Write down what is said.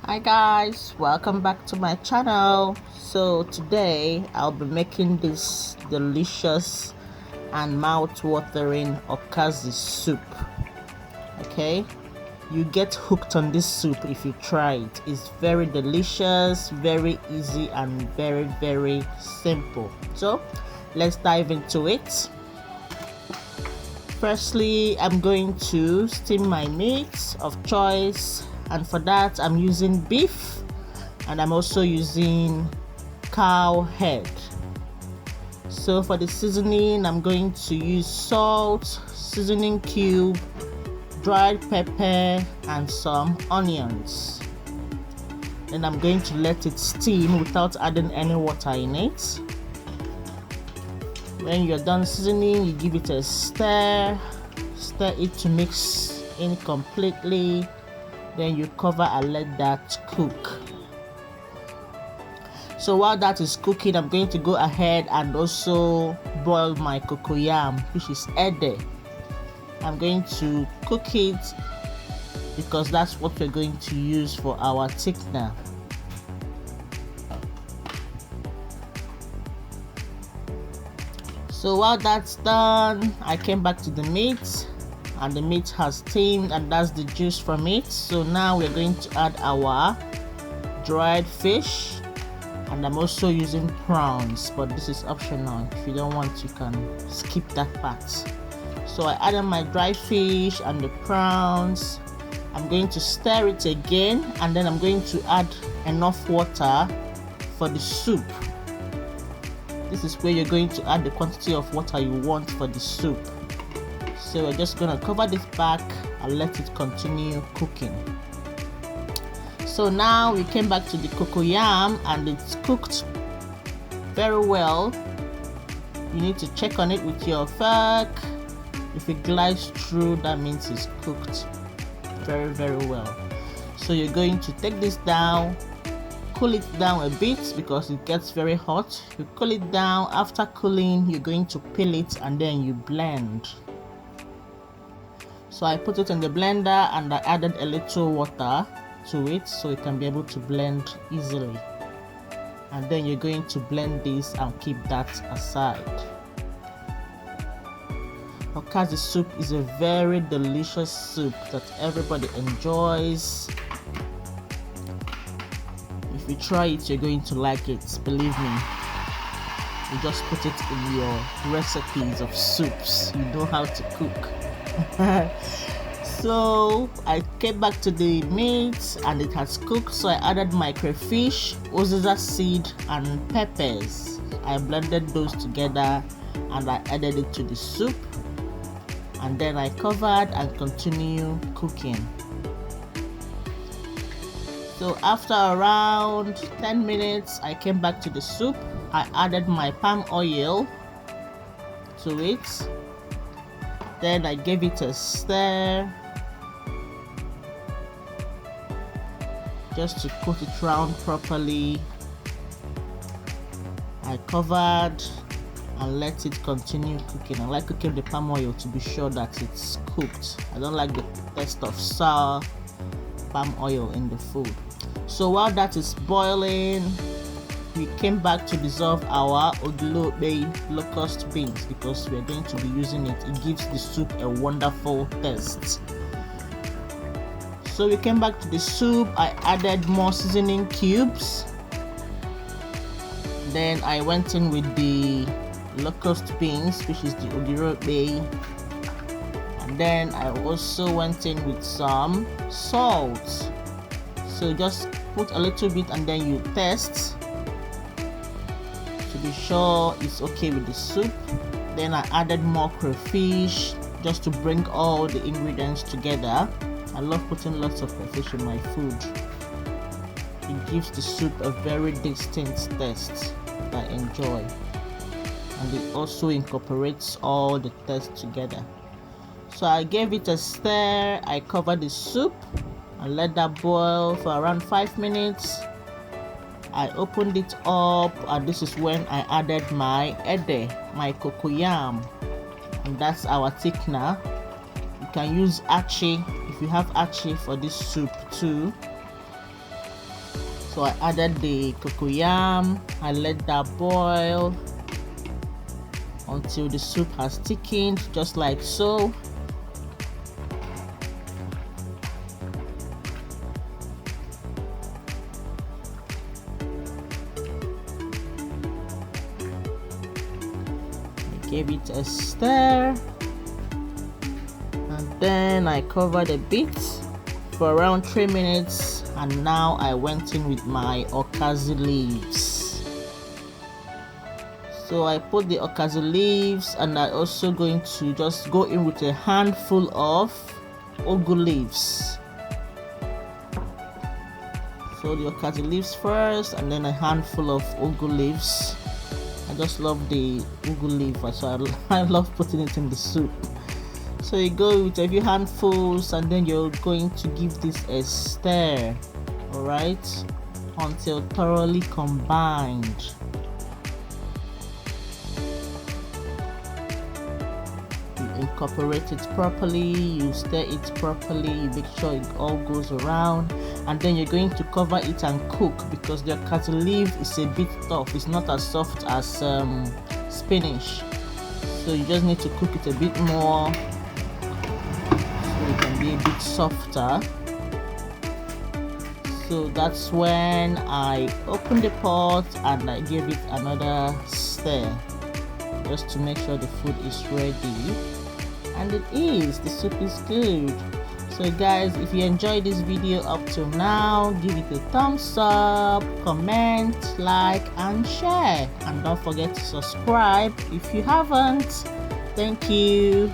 Hi guys, welcome back to my channel. So today I'll be making this delicious and mouth-watering okazi soup. Okay, you get hooked on this soup if you try it. It's very delicious, very easy, and very simple. So let's dive into it. Firstly, I'm going to steam my meat of choice, and for that I'm using beef, and I'm also using cow head. So for the seasoning, I'm going to use salt, seasoning cube, dried pepper, and some onions. Then I'm going to let it steam without adding any water in it. When you're done seasoning, you give it a stir it to mix in completely. Then you cover and let that cook. So while that is cooking, I'm going to go ahead and also boil my cocoyam, which is Edeh. I'm going to cook it because that's what we're going to use for our thickener. So while that's done, I came back to the meat, and the meat has steamed, and that's the juice from it. So now we're going to add our dried fish, and I'm also using prawns, but this is optional. If you don't want, you can skip that part. So I added my dried fish and the prawns. I'm going to stir it again, and then I'm going to add enough water for the soup. This is where you're going to add the quantity of water you want for the soup. So we're just going to cover this back and let it continue cooking. So now we came back to the cocoyam, and it's cooked very well. You need to check on it with your fork. If it glides through, that means it's cooked very well. So you're going to take this down, cool it down a bit because it gets very hot. You cool it down. After cooling, you're going to peel it and then you blend. So I put it in the blender and I added a little water to it so it can be able to blend easily. And then you're going to blend this and keep that aside. Okazi soup is a very delicious soup that everybody enjoys. If you try it, you're going to like it, believe me. You just put it in your recipes of soups. You know how to cook. So I came back to the meat and it has cooked, so I added my crayfish, Uziza seed, and peppers. I blended those together and I added it to the soup, and then I covered and continued cooking. So after around 10 minutes, I came back to the soup. I added my palm oil to it. Then I gave it a stir just to coat it round properly. I covered and let it continue cooking. I like cooking the palm oil to be sure that it's cooked. I don't like the taste of sour palm oil in the food. So while that is boiling, we came back to dissolve our Ogiri locust beans because we're going to be using it. It gives the soup a wonderful taste. So we came back to the soup. I added more seasoning cubes. Then I went in with the locust beans, which is the Ogiri, and then I also went in with some salt. So just put a little bit and then you taste to be sure it's okay with the soup. Then I added more crayfish just to bring all the ingredients together. I love putting lots of crayfish in my food. It gives the soup a very distinct taste that I enjoy, and it also incorporates all the taste together. So I gave it a stir. I covered the soup and let that boil for around 5 minutes. I opened it up, and this is when I added my Edeh, my cocoyam, and that's our thickener. You can use achi if you have achi for this soup too. So I added the cocoyam. I let that boil until the soup has thickened, just like so. I gave it a stir, and then I covered a bit for around 3 minutes, and now I went in with my Okazi leaves. So I put the Okazi leaves, and I also going to just go in with a handful of Ugu leaves. So the Okazi leaves first, and then a handful of Ugu leaves. I just love the Ugu leaf, so I love putting it in the soup. So you go with a few handfuls, and then you're going to give this a stir, alright, until thoroughly combined. You incorporate it properly, you stir it properly, you make sure it all goes around, and then you're going to cover it and cook, because the Okazi leaf is a bit tough. It's not as soft as spinach, so you just need to cook it a bit more. It can be a bit softer. So that's when I opened the pot and I gave it another stir, just to make sure the food is ready. And it is, the soup is good. So guys, if you enjoyed this video up till now, give it a thumbs up, comment, like and share, and don't forget to subscribe if you haven't. Thank you.